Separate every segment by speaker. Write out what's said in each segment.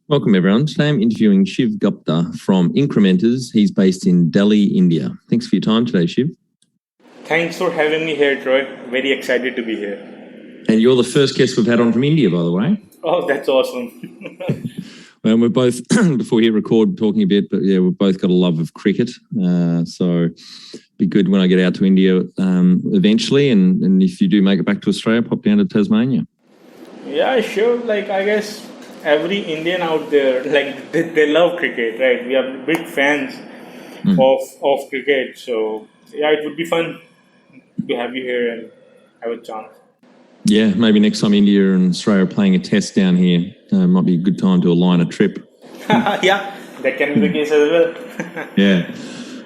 Speaker 1: Welcome, everyone. Today I'm interviewing Shiv Gupta from Incrementors. He's based in Delhi, India. Thanks for your time today, Shiv.
Speaker 2: Thanks for having me here, Troy. Very excited to be here.
Speaker 1: And you're the first guest we've had on from India, by the way.
Speaker 2: Oh, that's awesome.
Speaker 1: Well, we're both, before we hit record, talking a bit, but yeah, we've both got a love of cricket. So be good when I get out to India eventually. And if you do make it back to Australia, pop down to Tasmania.
Speaker 2: Yeah, sure. I guess every Indian out there, they love cricket, right? We are big fans of cricket. So, yeah, it would be fun to have you here and have a chance.
Speaker 1: Yeah, maybe next time India and Australia are playing a test down here, might be a good time to align a trip.
Speaker 2: Yeah, that can be the case as well.
Speaker 1: Yeah.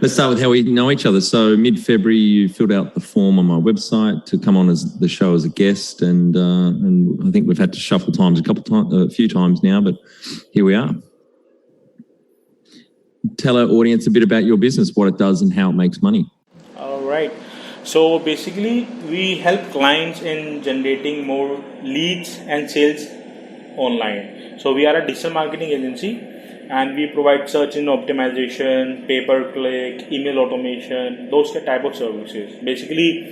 Speaker 1: Let's start with how we know each other. So mid-February, you filled out the form on my website to come on as the show as a guest, and I think we've had to shuffle times a few times now, but here we are. Tell our audience a bit about your business, what it does, and how it makes money.
Speaker 2: All right. So basically, we help clients in generating more leads and sales online. So we are a digital marketing agency, and we provide search engine optimization, pay-per-click, email automation, those type of services. Basically,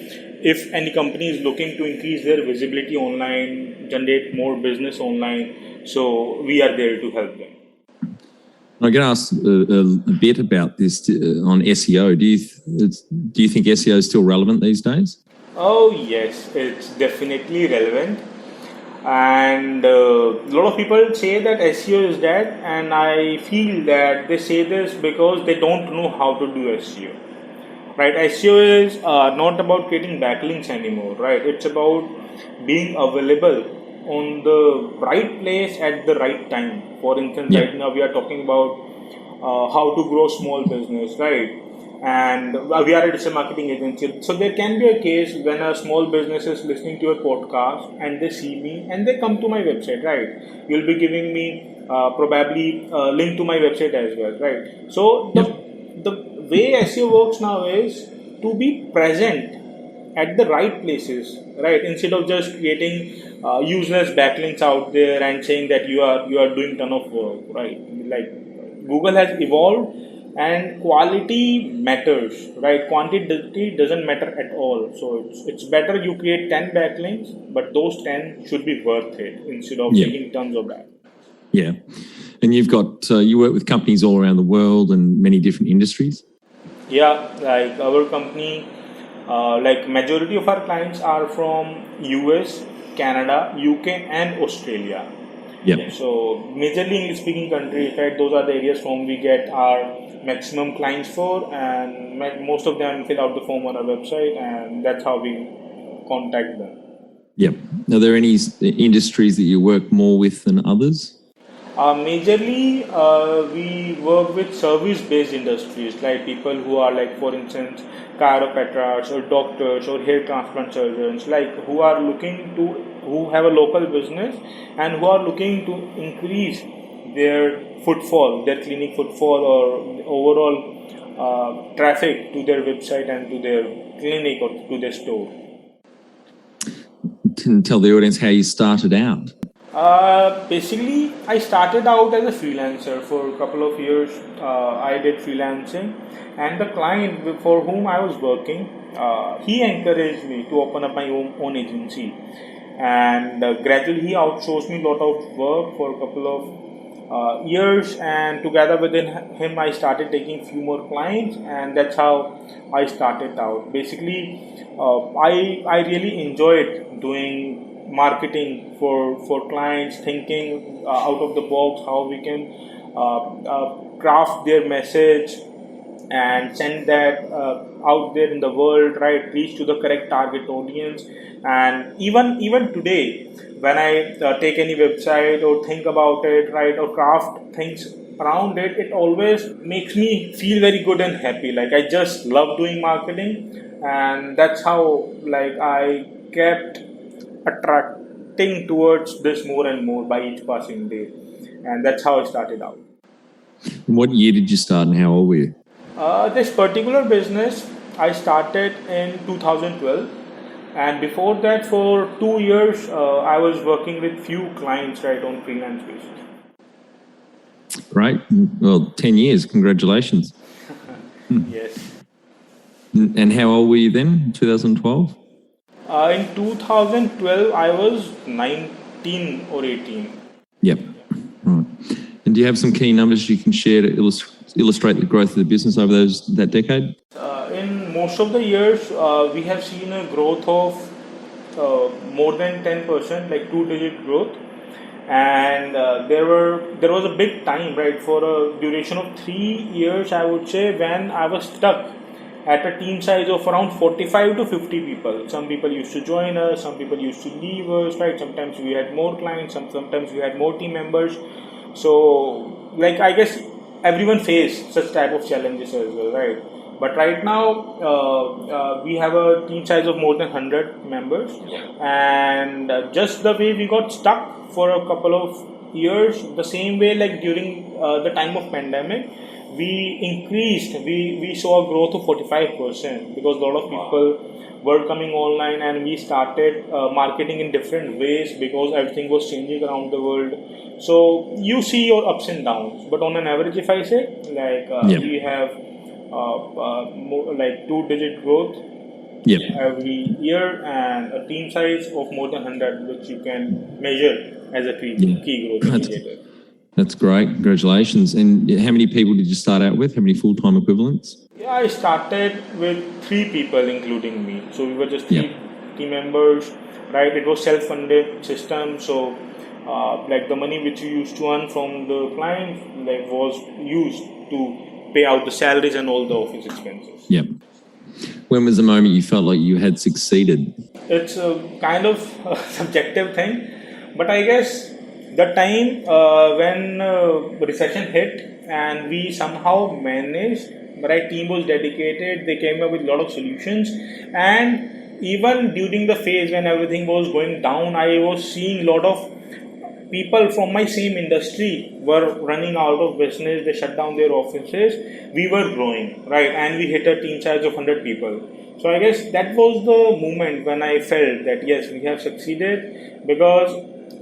Speaker 2: if any company is looking to increase their visibility online, generate more business online, so we are there to help them.
Speaker 1: I'm going to ask a bit about this on SEO. Do you think SEO is still relevant these days?
Speaker 2: Oh yes, it's definitely relevant. And a lot of people say that SEO is dead, and I feel that they say this because they don't know how to do SEO. Right? SEO is not about creating backlinks anymore. Right? It's about being available on the right place at the right time. For instance, right now we are talking about how to grow small business, right? And we are a digital marketing agency. So there can be a case when a small business is listening to a podcast and they see me and they come to my website, right? You'll be giving me probably a link to my website as well, right? So the way SEO works now is to be present at the right places, right? Instead of just creating useless backlinks out there and saying that you are doing ton of work, right? Like Google has evolved, and quality matters, right? Quantity doesn't matter at all. So it's better you create 10 backlinks, but those 10 should be worth it instead of making tons of that.
Speaker 1: Yeah, and you've got you work with companies all around the world and many different industries.
Speaker 2: Yeah, like our company. Like majority of our clients are from US, Canada, UK, and Australia.
Speaker 1: Yeah.
Speaker 2: So majorly English speaking countries, right? Those are the areas from we get our maximum clients for, and most of them fill out the form on our website, and that's how we contact them.
Speaker 1: Yeah. Are there any industries that you work more with than others?
Speaker 2: Majorly, we work with service-based industries, like people who are like, for instance, chiropractors or doctors or hair transplant surgeons, like who have a local business and who are looking to increase their footfall, their clinic footfall, or overall traffic to their website and to their clinic or to their store.
Speaker 1: Tell the audience how you started out.
Speaker 2: Basically, I started out as a freelancer for a couple of years. I did freelancing, and the client for whom I was working, he encouraged me to open up my own agency, and gradually he outsourced me a lot of work for a couple of years, and together with him I started taking few more clients, and that's how I started out. Basically, I really enjoyed doing marketing for clients, thinking out of the box how we can craft their message and send that out there in the world, right? Reach to the correct target audience. And even today, when I take any website or think about it, right, or craft things around it, it always makes me feel very good and happy. Like I just love doing marketing, and that's how like I kept attracting towards this more and more by each passing day, and that's how I started out.
Speaker 1: What year did you start, and how old were you?
Speaker 2: This particular business I started in 2012, and before that for 2 years I was working with few clients, right, on freelance basis.
Speaker 1: Great. Well, 10 years. Congratulations.
Speaker 2: Yes.
Speaker 1: And how old were you then, 2012?
Speaker 2: In 2012, I was 19 or 18.
Speaker 1: Yep. Right. And do you have some key numbers you can share to illustrate the growth of the business over that decade?
Speaker 2: In most of the years, we have seen a growth of more than 10%, like two-digit growth. And there was a big time, right, for a duration of 3 years, I would say, when I was stuck at a team size of around 45 to 50 people. Some people used to join us, some people used to leave us, right? Sometimes we had more clients, sometimes we had more team members. So, like, I guess everyone faced such type of challenges as well, right? But right now, we have a team size of more than 100 members, and just the way we got stuck for a couple of years, the same way, like during the time of pandemic, we saw a growth of 45% because a lot of people were coming online, and we started marketing in different ways because everything was changing around the world. So you see your ups and downs, but on an average, if I say, like we have like two-digit growth every year and a team size of more than 100, which you can measure as a key growth indicator.
Speaker 1: That's great. Congratulations. And how many people did you start out with? How many full-time equivalents?
Speaker 2: Yeah, I started with 3 people, including me. So we were just 3 team members, right? It was self-funded system. So like the money which you used to earn from the client, like, was used to pay out the salaries and all the office expenses.
Speaker 1: Yep. When was the moment you felt like you had succeeded?
Speaker 2: It's a kind of subjective thing, but I guess the time when recession hit and we somehow managed, but our team was dedicated, they came up with a lot of solutions, and even during the phase when everything was going down, I was seeing a lot of people from my same industry were running out of business, they shut down their offices, we were growing, right, and we hit a team size of 100 people. So I guess that was the moment when I felt that yes, we have succeeded, because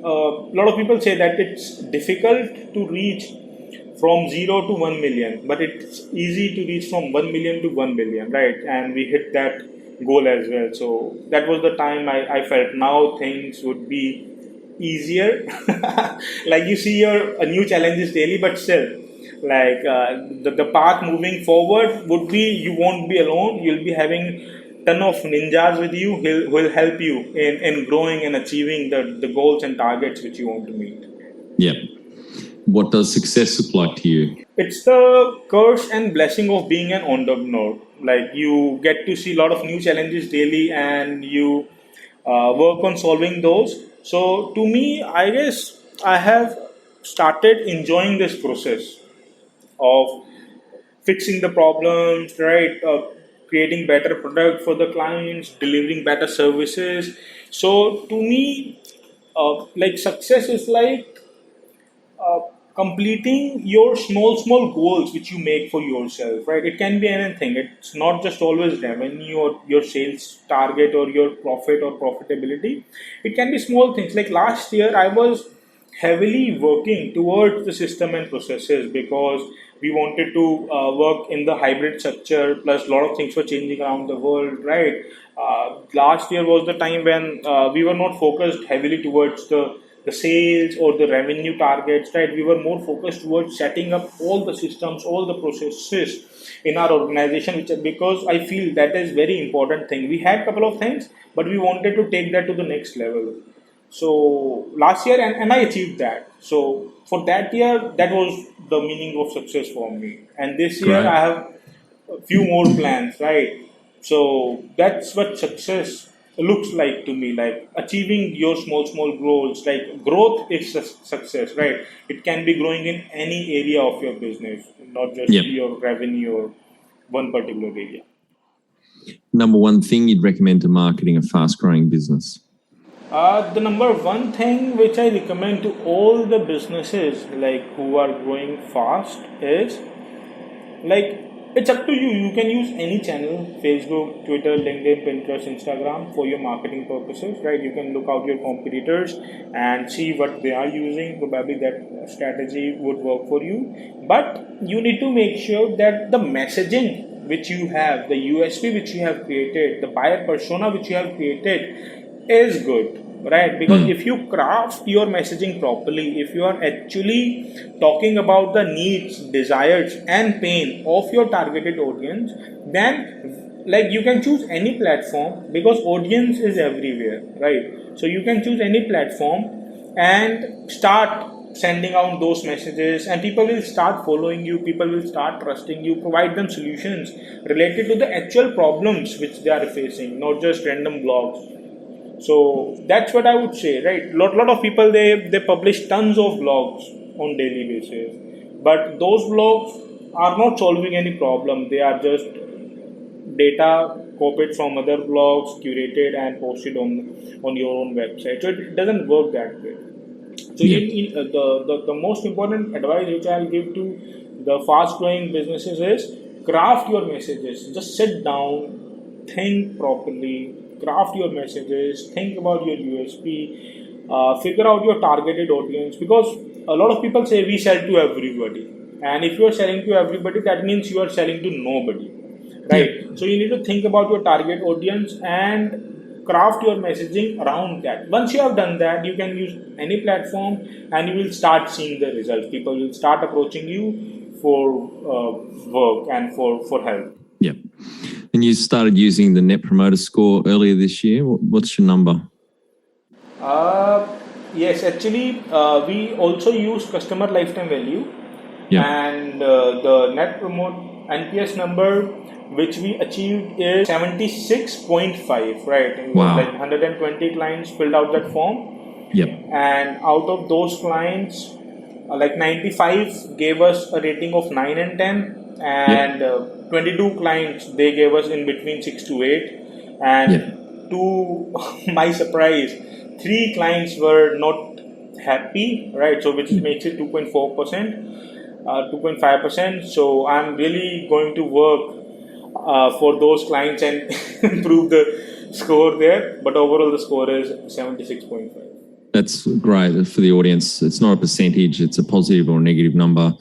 Speaker 2: a lot of people say that it's difficult to reach from 0 to 1 million, but it's easy to reach from 1 million to 1 billion, right? And we hit that goal as well. So that was the time I felt now things would be easier. Like, you see your new challenges daily, but still, like, the path moving forward would be, you won't be alone, you'll be having ton of ninjas with you who will help you in growing and achieving the goals and targets which you want to meet.
Speaker 1: Yep. What does success look like to you?
Speaker 2: It's the curse and blessing of being an entrepreneur. Like, you get to see a lot of new challenges daily, and you work on solving those. So to me, I guess I have started enjoying this process of fixing the problems, right? Creating better product for the clients, delivering better services. So to me, like, success is like uh, completing your small goals which you make for yourself, right? It can be anything. It's not just always revenue or your sales target or your profit or profitability. It can be small things. Like, last year I was heavily working towards the system and processes because we wanted to work in the hybrid structure, plus a lot of things were changing around the world, right? Last year was the time when we were not focused heavily towards the sales or the revenue targets, right? We were more focused towards setting up all the systems, all the processes in our organization, because I feel that is very important thing. We had a couple of things, but we wanted to take that to the next level. So last year, and I achieved that. So for that year, that was the meaning of success for me. And this year,
Speaker 1: Great.
Speaker 2: I have a few more plans, right? So that's what success looks like to me, like achieving your small goals. Like, growth is success, right? It can be growing in any area of your business, not just your revenue or one particular area.
Speaker 1: Number one thing you'd recommend to marketing a fast-growing business?
Speaker 2: The number one thing which I recommend to all the businesses, like, who are growing fast, is, like, It's up to you. You can use any channel: Facebook, Twitter, LinkedIn, Pinterest, Instagram for your marketing purposes, right? You can look out your competitors and see what they are using. Probably that strategy would work for you. But you need to make sure that the messaging which you have, the USP which you have created, the buyer persona which you have created is good, right? Because if you craft your messaging properly, if you are actually talking about the needs, desires and pain of your targeted audience, then like you can choose any platform because audience is everywhere, right? So you can choose any platform and start sending out those messages, and people will start following you, people will start trusting you. Provide them solutions related to the actual problems which they are facing, not just random blogs. So that's what I would say, right? Lot of people, they publish tons of blogs on daily basis, but those blogs are not solving any problem. They are just data copied from other blogs, curated and posted on your own website. So it doesn't work that way. So the most important advice which I'll give to the fast growing businesses is craft your messages. Just sit down, think properly, craft your messages, think about your USP, figure out your targeted audience, because a lot of people say we sell to everybody, and if you are selling to everybody, that means you are selling to nobody, right? So you need to think about your target audience and craft your messaging around that. Once you have done that, you can use any platform and you will start seeing the results. People will start approaching you for work and for help.
Speaker 1: Yeah. And you started using the Net Promoter Score earlier this year. What's your number?
Speaker 2: Yes, actually, we also use customer lifetime value, and the Net Promote NPS number which we achieved is 76.5, right?
Speaker 1: Wow.
Speaker 2: Like 120 clients filled out that form.
Speaker 1: Yep.
Speaker 2: And out of those clients, like 95 gave us a rating of 9 and 10, and 22 clients, they gave us in between 6 to 8. And to my surprise, 3 clients were not happy, right? So which makes it 2.4%, 2.5%. So I'm really going to work for those clients and improve the score there. But overall, the score is 76.5.
Speaker 1: That's great for the audience. It's not a percentage, it's a positive or a negative number.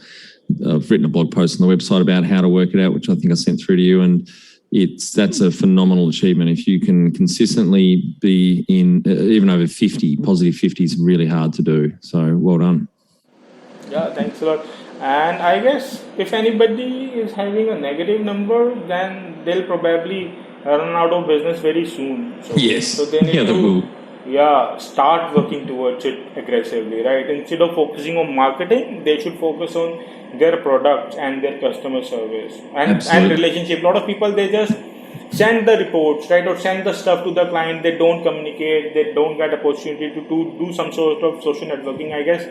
Speaker 1: I've written a blog post on the website about how to work it out, which I think I sent through to you. And that's a phenomenal achievement. If you can consistently be in even over 50, positive 50 is really hard to do. So well done.
Speaker 2: Yeah, thanks a lot. And I guess if anybody is having a negative number, then they'll probably run out of business very soon. So,
Speaker 1: yes.
Speaker 2: So they need to start working towards it aggressively, right? Instead of focusing on marketing, they should focus on their products and their customer service and relationship. A lot of people, they just send the reports, right, or send the stuff to the client. They don't communicate. They don't get opportunity to do some sort of social networking, I guess.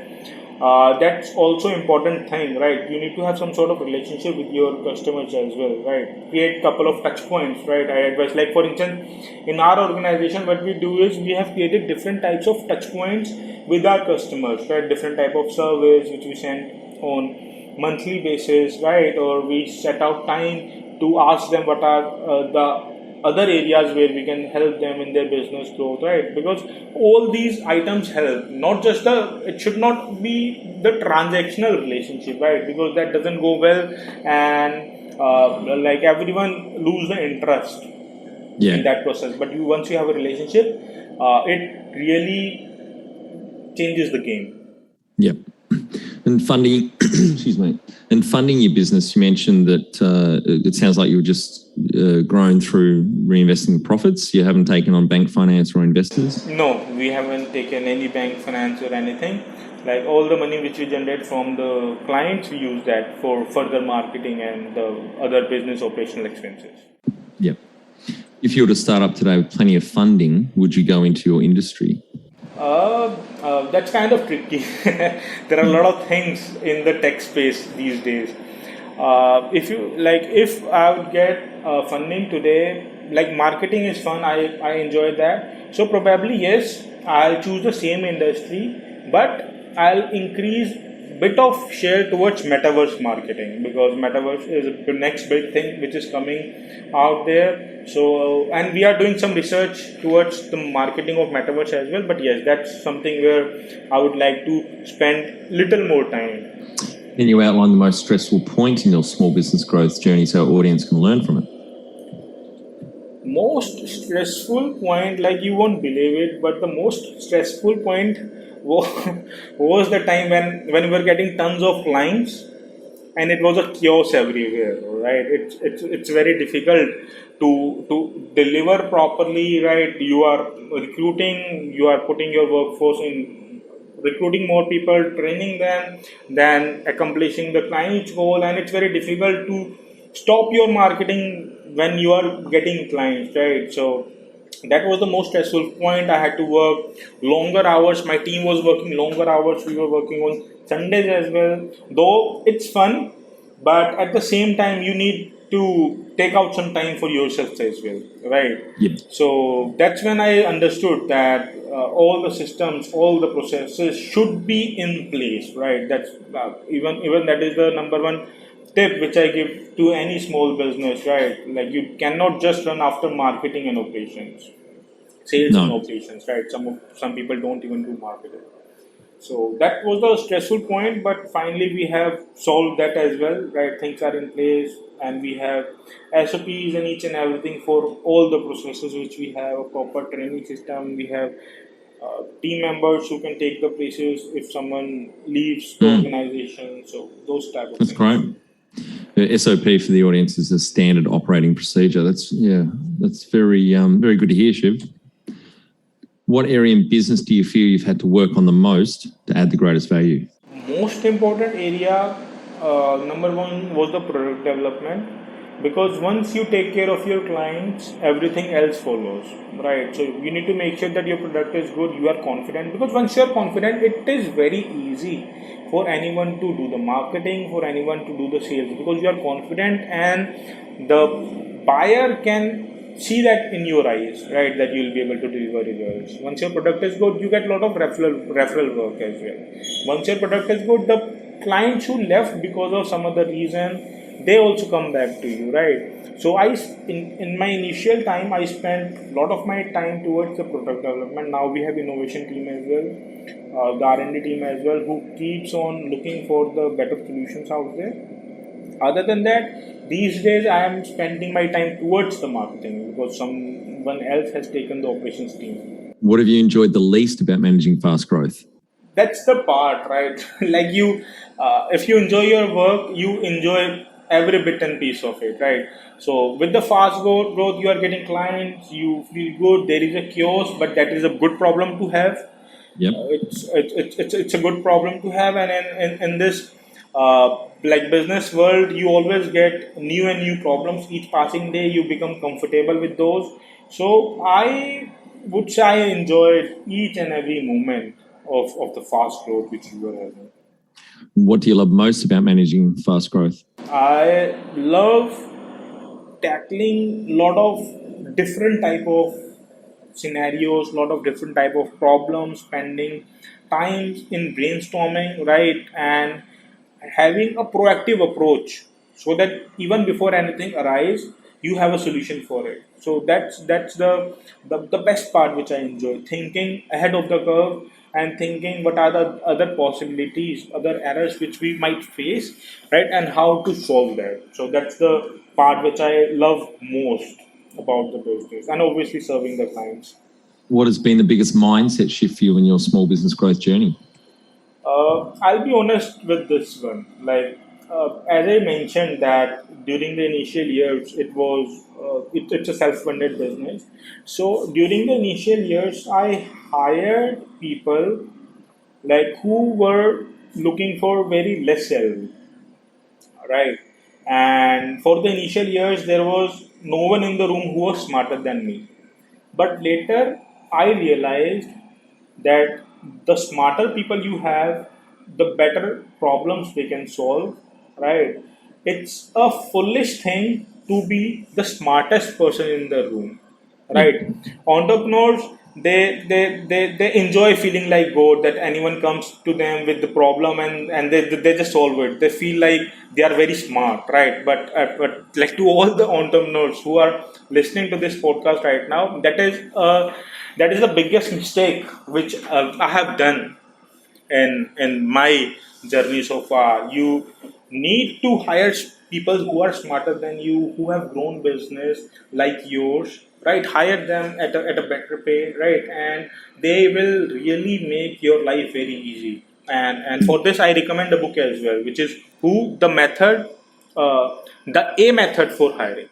Speaker 2: That's also important thing, right? You need to have some sort of relationship with your customers as well, right? Create couple of touch points, right? I advise, like for instance, in our organization, what we do is we have created different types of touch points with our customers, right? Different type of surveys which we send on monthly basis, right? Or we set out time to ask them what are the other areas where we can help them in their business growth, right? Because all these items help, not just it should not be the transactional relationship, right? Because that doesn't go well, and like everyone lose the interest in that process. But once you have a relationship, it really changes the game.
Speaker 1: Yep. And funding, excuse me, and funding your business, you mentioned that it sounds like you were just grown through reinvesting profits. You haven't taken on bank finance or investors?
Speaker 2: No, we haven't taken any bank finance or anything. Like all the money which we generate from the clients, we use that for further marketing and the other business operational expenses.
Speaker 1: Yep. If you were to start up today with plenty of funding, would you go into your industry?
Speaker 2: That's kind of tricky. There are a lot of things in the tech space these days. If I would get funding today, like marketing is fun, I enjoy that. So probably yes, I'll choose the same industry, but I'll increase bit of share towards metaverse marketing, because metaverse is the next big thing which is coming out there. So, and we are doing some research towards the marketing of metaverse as well. But yes, that's something where I would like to spend little more time.
Speaker 1: Then you outline the most stressful point in your small business growth journey so our audience can learn from it.
Speaker 2: Most stressful point, like you won't believe it, but the most stressful point was, was the time when we were getting tons of clients and it was a chaos everywhere, right? It's very difficult to deliver properly, right? You are recruiting, you are putting your workforce in recruiting more people, training them, then accomplishing the client's goal, and it's very difficult to stop your marketing when you are getting clients, right? So that was the most stressful point. I had to work longer hours. My team was working longer hours. We were working on Sundays as well. Though it's fun, but at the same time, you need to take out some time for yourself as well, right?
Speaker 1: Yeah.
Speaker 2: So that's when I understood that all the systems, all the processes should be in place, right? That's even that is the number one tip which I give to any small business, right? Like you cannot just run after marketing and operations, sales and operations, right? Some people don't even do marketing. So that was the stressful point, but finally we have solved that as well, right? Things are in place, and we have SOPs and each and everything for all the processes which we have, a proper training system. We have team members who can take the places if someone leaves the organization. So those type of
Speaker 1: That's
Speaker 2: things.
Speaker 1: great. The SOP for the audience is a standard operating procedure. That's very good to hear, Shiv. What area in business do you feel you've had to work on the most to add the greatest value?
Speaker 2: Most important area, number one, was the product development, because once you take care of your clients, everything else follows, right? So you need to make sure that your product is good, you are confident, because once you are confident, it is very easy for anyone to do the marketing, for anyone to do the sales, because you are confident and the buyer can see that in your eyes, right, that you'll be able to deliver results. Once your product is good, you get a lot of referral work as well. Once your product is good, the clients who left because of some other reason, they also come back to you, right? So in my initial time, I spent a lot of my time towards the product development. Now we have innovation team as well, the R&D team as well, who keeps on looking for the better solutions out there. Other than that, these days I am spending my time towards the marketing because someone else has taken the operations team.
Speaker 1: What have you enjoyed the least about managing fast growth?
Speaker 2: That's the part, right? Like if you enjoy your work, you enjoy every bit and piece of it, right? So with the fast growth, you are getting clients, you feel good. There is a chaos, but that is a good problem to have.
Speaker 1: Yep.
Speaker 2: It's a good problem to have, and in this like business world, you always get new and new problems. Each passing day, you become comfortable with those. So I would say I enjoyed each and every moment of the fast growth which we were having.
Speaker 1: What do you love most about managing fast growth?
Speaker 2: I love tackling a lot of different type of scenarios, a lot of different type of problems, spending time in brainstorming, right, and having a proactive approach so that even before anything arises, you have a solution for it. So that's the best part which I enjoy, thinking ahead of the curve and thinking what are the other possibilities, other errors which we might face, right, and how to solve that. So that's the part which I love most about the business, and obviously serving the clients.
Speaker 1: What has been the biggest mindset shift for you in your small business growth journey?
Speaker 2: I'll be honest with this one. Like as I mentioned that during the initial years, it's a self-funded business. So during the initial years, I hired people like who were looking for very less salary, right? And for the initial years, there was no one in the room who was smarter than me. But later, I realized that the smarter people you have, the better problems they can solve, right? It's a foolish thing to be the smartest person in the room,
Speaker 1: Yeah.
Speaker 2: right? Entrepreneurs, they enjoy feeling like God, that anyone comes to them with the problem and they just solve it. They feel like they are very smart, right? But like, to all the entrepreneurs who are listening to this podcast right now, that is the biggest mistake which I have done in my journey so far. You need to hire people who are smarter than you, who have grown business like yours, right? Hire them at a better pay, right? And they will really make your life very easy. And for this, I recommend a book as well, which is Who the Method, the A Method for Hiring.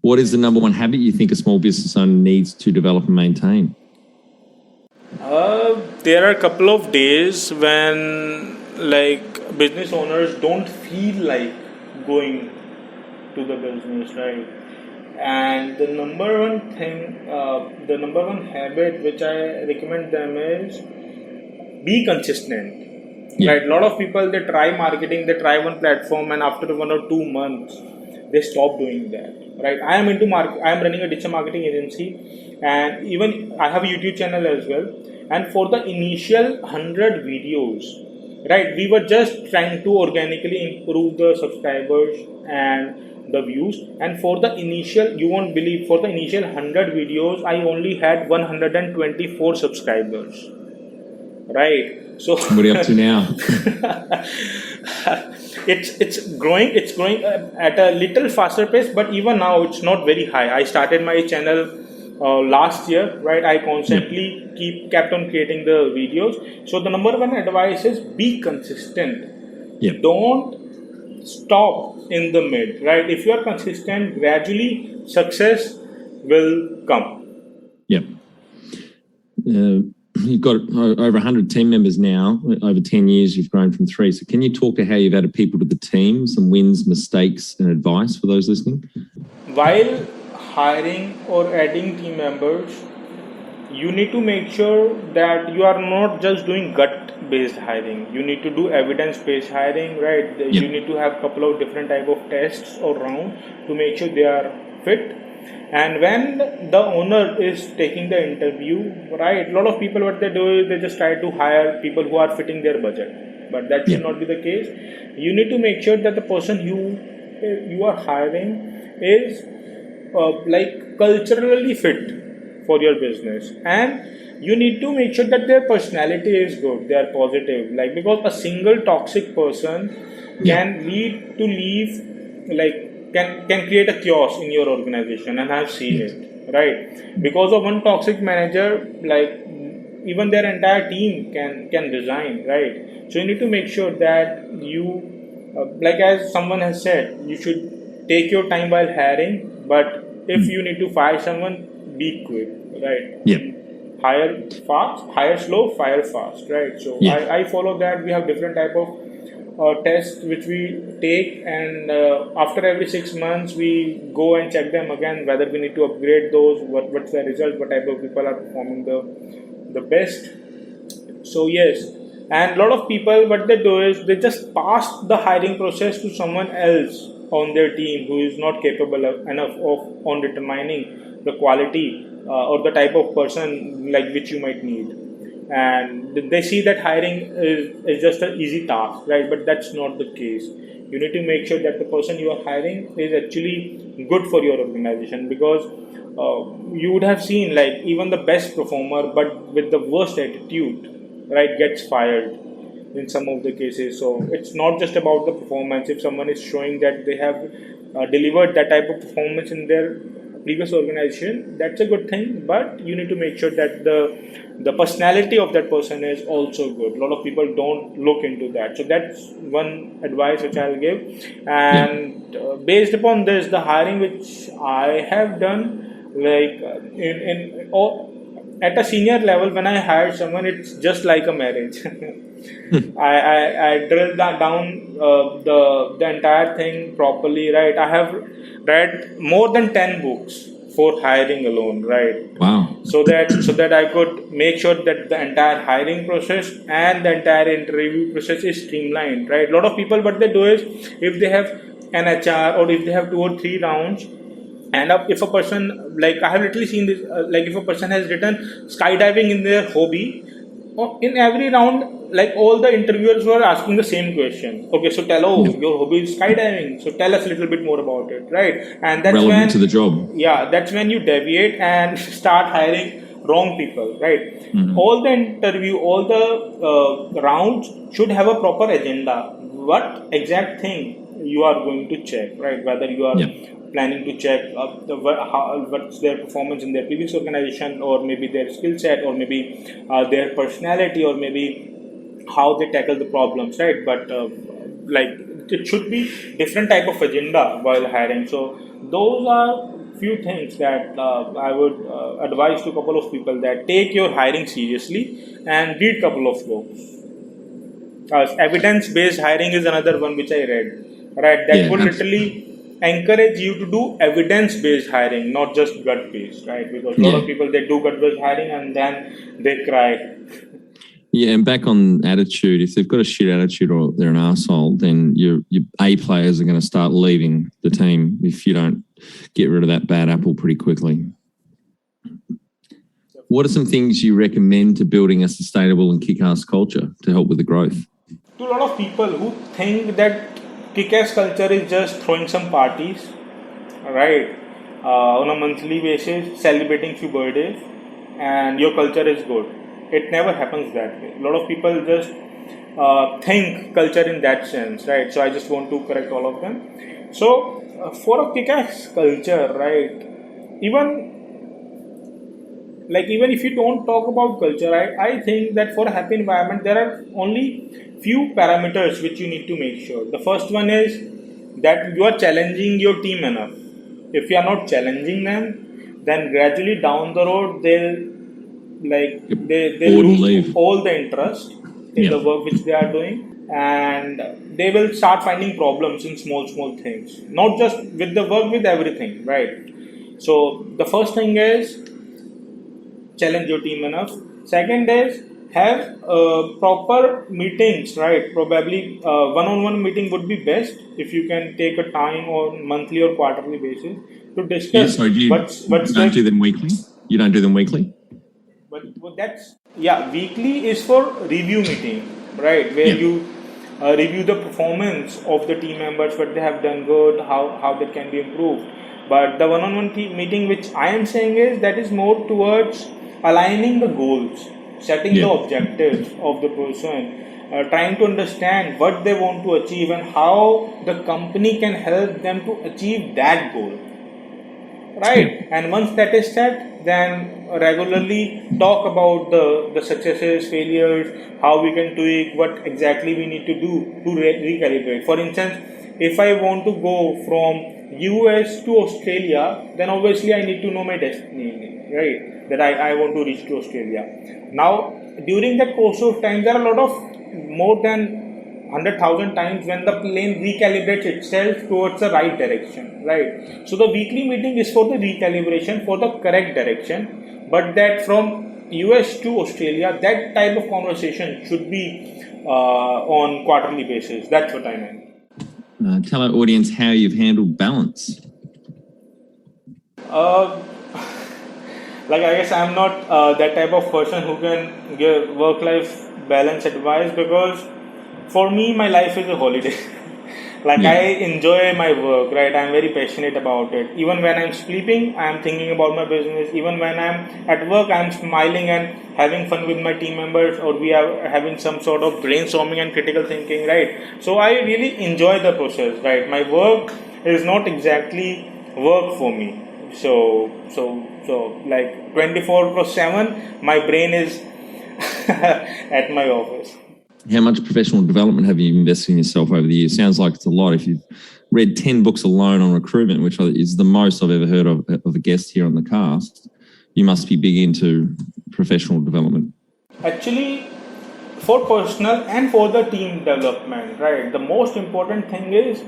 Speaker 1: What is the number one habit you think a small business owner needs to develop and maintain?
Speaker 2: There are a couple of days when, like, business owners don't feel like going to the business, right? And the number one thing, the number one habit which I recommend them is be consistent.
Speaker 1: Yeah.
Speaker 2: Right? A lot of people, they try marketing, they try one platform, and after 1 or 2 months, they stop doing that. Right? I am into I am running a digital marketing agency, and even I have a YouTube channel as well. And for the initial 100 videos, right, we were just trying to organically improve the subscribers and the views. And for the initial, you won't believe, for the initial 100 videos, I only had 124 subscribers. Right. So
Speaker 1: what are you up to now?
Speaker 2: it's growing. It's growing at a little faster pace, but even now it's not very high. I started my channel last year, right? I constantly kept on creating the videos. So the number one advice is be consistent.
Speaker 1: Yep.
Speaker 2: Don't stop in the mid, right? If you are consistent, gradually success will come.
Speaker 1: Yep. You've got over 100 team members now. Over 10 years, you've grown from 3. So can you talk to how you've added people to the team, some wins, mistakes, and advice for those listening?
Speaker 2: While hiring or adding team members, you need to make sure that you are not just doing gut-based hiring. You need to do evidence-based hiring, right?
Speaker 1: Yep.
Speaker 2: You need to have a couple of different type of tests or rounds to make sure they are fit. And when the owner is taking the interview, right, a lot of people, what they do is they just try to hire people who are fitting their budget. But that should not be the case. You need to make sure that the person you are hiring is like culturally fit for your business. And you need to make sure that their personality is good, they are positive. Like, because a single toxic person can can create a chaos in your organization, and I've seen it, right? Because of one toxic manager, like, even their entire team can resign, right? So you need to make sure that you, like as someone has said, you should take your time while hiring, but if you need to fire someone, be quick, right?
Speaker 1: Yeah.
Speaker 2: Hire fast, hire slow, fire fast, right? So I follow that. We have different type of tests which we take, and after every 6 months we go and check them again whether we need to upgrade those, what's the result, what type of people are performing the best. So yes, and a lot of people, what they do is they just pass the hiring process to someone else on their team who is not capable enough on determining the quality or the type of person like which you might need. And they see that hiring is just an easy task, right? But that's not the case. You need to make sure that the person you are hiring is actually good for your organization, because you would have seen, like, even the best performer but with the worst attitude, right, gets fired in some of the cases. So it's not just about the performance. If someone is showing that they have delivered that type of performance in their previous organization, that's a good thing, but you need to make sure that the personality of that person is also good. A lot of people don't look into that. So that's one advice which I'll give. And based upon this, the hiring which I have done, like at a senior level, when I hire someone, it's just like a marriage. I drilled down the entire thing properly, right? I have read more than 10 books for hiring alone, right?
Speaker 1: Wow.
Speaker 2: So that I could make sure that the entire hiring process and the entire interview process is streamlined, right? A lot of people, what they do is, if they have an HR or if they have 2 or 3 rounds, And if a person, like I have literally seen this, like if a person has written skydiving in their hobby, in every round, like all the interviewers were asking the same question. Okay, so tell, oh,
Speaker 1: Yeah.
Speaker 2: your hobby is skydiving, so tell us a little bit more about it, right? And that's
Speaker 1: Relevant
Speaker 2: when,
Speaker 1: to the job.
Speaker 2: yeah, that's when you deviate and start hiring wrong people, right? All the interview, all the rounds should have a proper agenda. What exact thing you are going to check, right? Whether you are
Speaker 1: Yeah.
Speaker 2: planning to check what's their performance in their previous organization, or maybe their skill set, or maybe their personality, or maybe how they tackle the problems, right? But like it should be different type of agenda while hiring. So those are few things that I would advise to a couple of people, that take your hiring seriously and read couple of books. Evidence-based hiring is another one which I read. Right, that
Speaker 1: Yeah,
Speaker 2: would literally encourage you to do evidence-based hiring, not just gut-based. Right, because a lot
Speaker 1: Yeah.
Speaker 2: of people, they do gut-based hiring and then they cry.
Speaker 1: Yeah, and back on attitude, if they've got a shit attitude or they're an arsehole, then your A players are going to start leaving the team if you don't get rid of that bad apple pretty quickly. What are some things you recommend to building a sustainable and kick-ass culture to help with the growth?
Speaker 2: To a lot of people who think that kick-ass culture is just throwing some parties, right, on a monthly basis, celebrating few birthdays, and your culture is good. It never happens that way. A lot of people just think culture in that sense, right? So I just want to correct all of them. So for a kick-ass culture, right, even even if you don't talk about culture, I think that for a happy environment there are only few parameters which you need to make sure. The first one is that you are challenging your team enough. If you are not challenging them, then gradually down the road they lose all the interest in the work which they are doing, and they will start finding problems in small things, not just with the work, with everything, right? So the first thing is challenge your team enough. Second is have proper meetings, right? Probably one-on-one meeting would be best if you can take a time on monthly or quarterly basis to discuss.
Speaker 1: So you don't do them weekly? You don't do them weekly?
Speaker 2: But that's, yeah, weekly is for review meeting, right? Where you review the performance of the team members, what they have done good, how that can be improved. But the one-on-one meeting which I am saying is that is more towards aligning the goals, setting the objectives of the person, trying to understand what they want to achieve and how the company can help them to achieve that goal. Right, and once that is set, then regularly talk about the successes, failures, how we can tweak, what exactly we need to do to recalibrate. For instance, if I want to go from US to Australia, then obviously I need to know my destiny, right? That I want to reach to Australia. Now, during that course of time, there are a lot of more than 100,000 times when the plane recalibrates itself towards the right direction, right? So the weekly meeting is for the recalibration for the correct direction, but that from US to Australia, that type of conversation should be on quarterly basis. That's what I meant.
Speaker 1: Tell our audience how you've handled balance.
Speaker 2: I guess I'm not that type of person who can give work-life balance advice, because for me, my life is a holiday. I enjoy my work, right? I'm very passionate about it. Even when I'm sleeping, I'm thinking about my business. Even when I'm at work, I'm smiling and having fun with my team members, or we are having some sort of brainstorming and critical thinking, right? So I really enjoy the process, right? My work is not exactly work for me. So 24/7, my brain is at my office.
Speaker 1: How much professional development have you invested in yourself over the years? Sounds like it's a lot. If you've read 10 books alone on recruitment, which is the most I've ever heard of a guest here on the cast, you must be big into professional development.
Speaker 2: Actually, for personal and for the team development, right, the most important thing is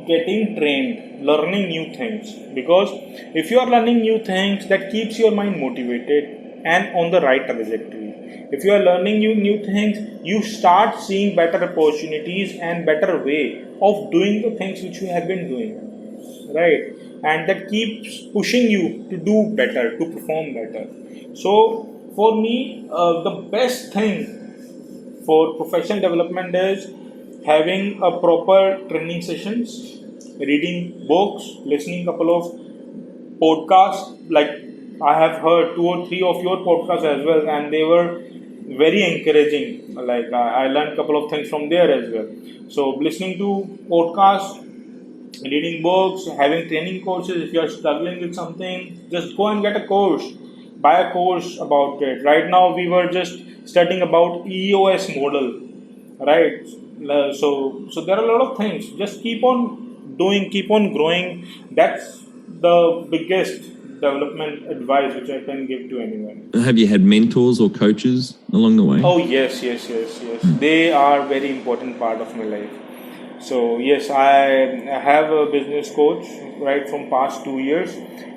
Speaker 2: getting trained, learning new things. Because if you are learning new things, that keeps your mind motivated and on the right trajectory. If you are learning new things, you start seeing better opportunities and better way of doing the things which you have been doing, right? And that keeps pushing you to do better, to perform better. So for me, the best thing for professional development is having a proper training sessions, reading books, listening couple of podcasts. Like I have heard 2 or 3 of your podcasts as well, and they were very encouraging. Like I learned a couple of things from there as well. So listening to podcasts, reading books, having training courses. If you are struggling with something, just go and get a course. Buy a course about it. Right now, we were just studying about EOS model, right? So there are a lot of things. Just keep on doing, keep on growing. That's the biggest development advice which I can give to anyone.
Speaker 1: Have you had mentors or coaches along the way?
Speaker 2: Oh yes. They are very important part of my life. So yes, I have a business coach right from past 2 years,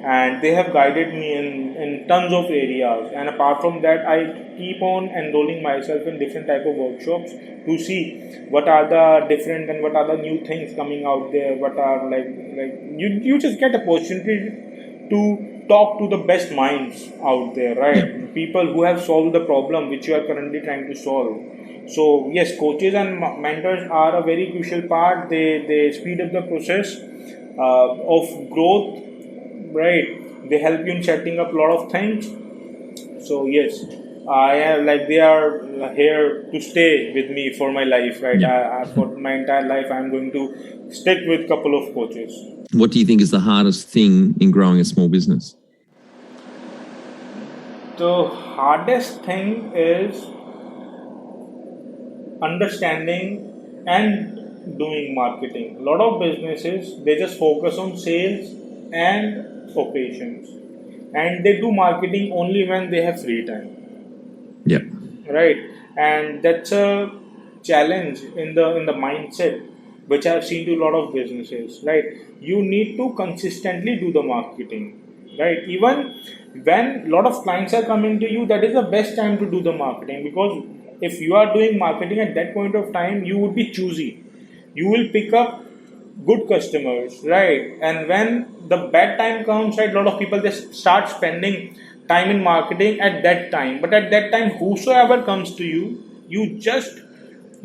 Speaker 2: and they have guided me in tons of areas. And apart from that, I keep on enrolling myself in different type of workshops to see what are the different and what are the new things coming out there. What are like you just get opportunity to talk to the best minds out there, right? People who have solved the problem which you are currently trying to solve. So yes, coaches and mentors are a very crucial part. They speed up the process of growth, right? They help you in setting up a lot of things. So yes, I am like they are here to stay with me for my life, right? For my entire life, I'm going to stick with couple of coaches.
Speaker 1: What do you think is the hardest thing in growing a small business?
Speaker 2: The hardest thing is understanding and doing marketing. A lot of businesses, they just focus on sales and operations, and they do marketing only when they have free time.
Speaker 1: Yeah.
Speaker 2: Right, and that's a challenge in the mindset which I've seen to a lot of businesses. Right, you need to consistently do the marketing. Right, even when a lot of clients are coming to you, that is the best time to do the marketing, because if you are doing marketing at that point of time, you would be choosy. You will pick up good customers, right? And when the bad time comes, right, a lot of people just start spending time in marketing at that time. But at that time, whosoever comes to you, you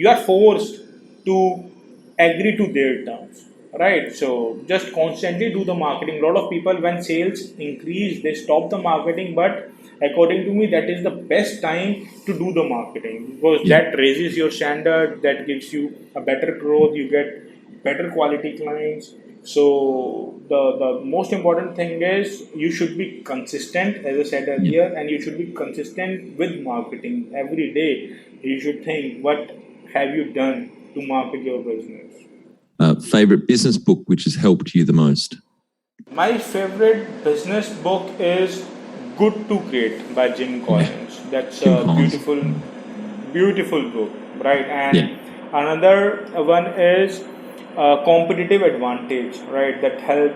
Speaker 2: are forced to agree to their terms, right? So just constantly do the marketing. A lot of people, when sales increase, they stop the marketing, but according to me, that is the best time to do the marketing, because that raises your standard, that gives you a better growth, you get better quality clients. So the most important thing is you should be consistent, as I said earlier, and you should be consistent with marketing every day. You should think, what have you done to market your business?
Speaker 1: Favorite business book which has helped you the most?
Speaker 2: My favorite business book is Good to Great by Jim Collins. That's
Speaker 1: Jim
Speaker 2: a
Speaker 1: Collins.
Speaker 2: beautiful book, right? And another one is Competitive Advantage, right? That help,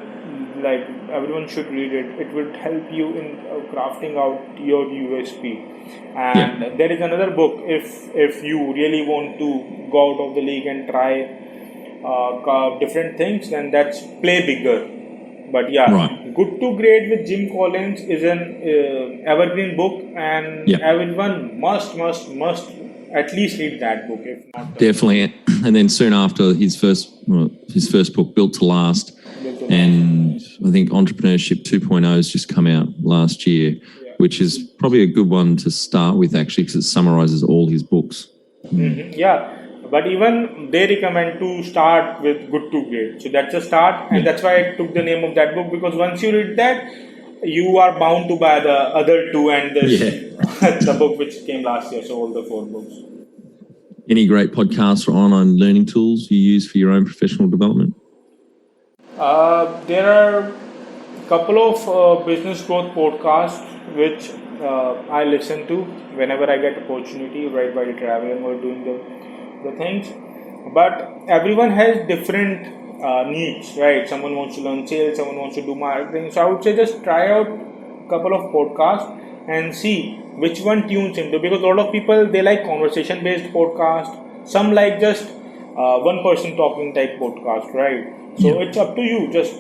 Speaker 2: like everyone should read it. It would help you in crafting out your USP. And there is another book, if you really want to go out of the league and try different things, then that's Play Bigger. But Good to Great with Jim Collins is an evergreen book, and everyone must at least read that book. If not,
Speaker 1: definitely. And then soon after, his first book, Built to Last, and I think Entrepreneurship 2.0 has just come out last year, which is probably a good one to start with, actually, because it summarizes all his books.
Speaker 2: Yeah. But even they recommend to start with Good to Great. So that's a start, and that's why I took the name of that book, because once you read that, you are bound to buy the other two and the book which came last year. So all the 4 books.
Speaker 1: Any great podcasts or online learning tools you use for your own professional development?
Speaker 2: There are a couple of business growth podcasts which I listen to whenever I get opportunity, right, while traveling or doing the things. But everyone has different needs, right? Someone wants to learn sales, someone wants to do marketing. So I would say just try out a couple of podcasts and see which one tunes into, because a lot of people, they like conversation based podcast, some like just one person talking type podcast, right? So it's up to you. Just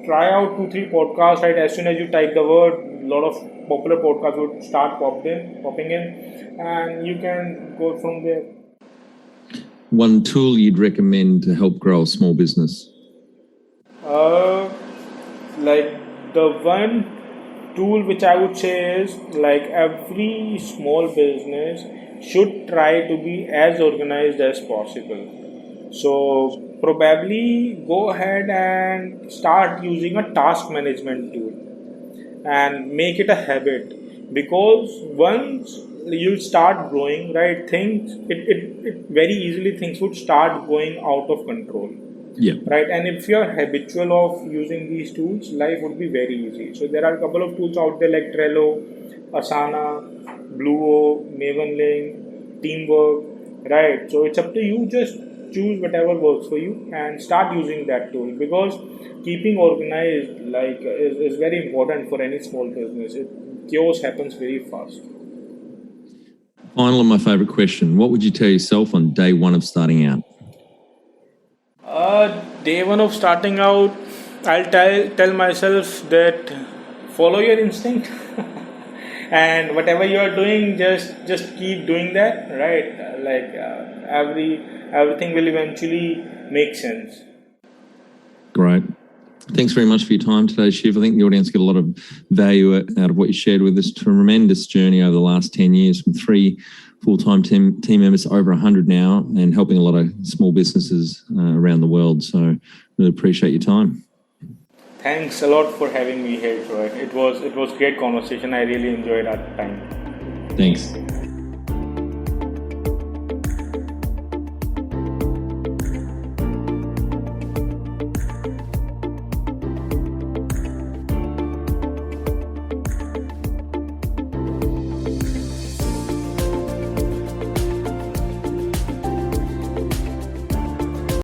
Speaker 2: try out 2-3 podcasts. Right, as soon as you type the word, a lot of popular podcasts would start popping in, and you can go from there.
Speaker 1: One tool you'd recommend to help grow a small business?
Speaker 2: Like the one tool which I would say is, like, every small business should try to be as organized as possible. So probably go ahead and start using a task management tool and make it a habit, because once you start growing, right, it very easily things would start going out of control.
Speaker 1: Yeah.
Speaker 2: Right, and if you're habitual of using these tools, life would be very easy. So there are a couple of tools out there like Trello, Asana, Bluo, Mavenlink, Teamwork, right? So it's up to you. Just choose whatever works for you and start using that tool, because keeping organized, like, is very important for any small business. Chaos happens very fast.
Speaker 1: Final and my favorite question: what would you tell yourself on day one of starting out?
Speaker 2: Day one of starting out, I'll tell myself that follow your instinct, and whatever you are doing, just keep doing that. Right, everything will eventually make sense.
Speaker 1: Great. Thanks very much for your time today, Shiv. I think the audience get a lot of value out of what you shared with us. Tremendous journey over the last 10 years, from 3 full-time team members to over 100 now, and helping a lot of small businesses around the world. So really appreciate your time.
Speaker 2: Thanks a lot for having me here, Troy. It was great conversation. I really enjoyed our time.
Speaker 1: Thanks.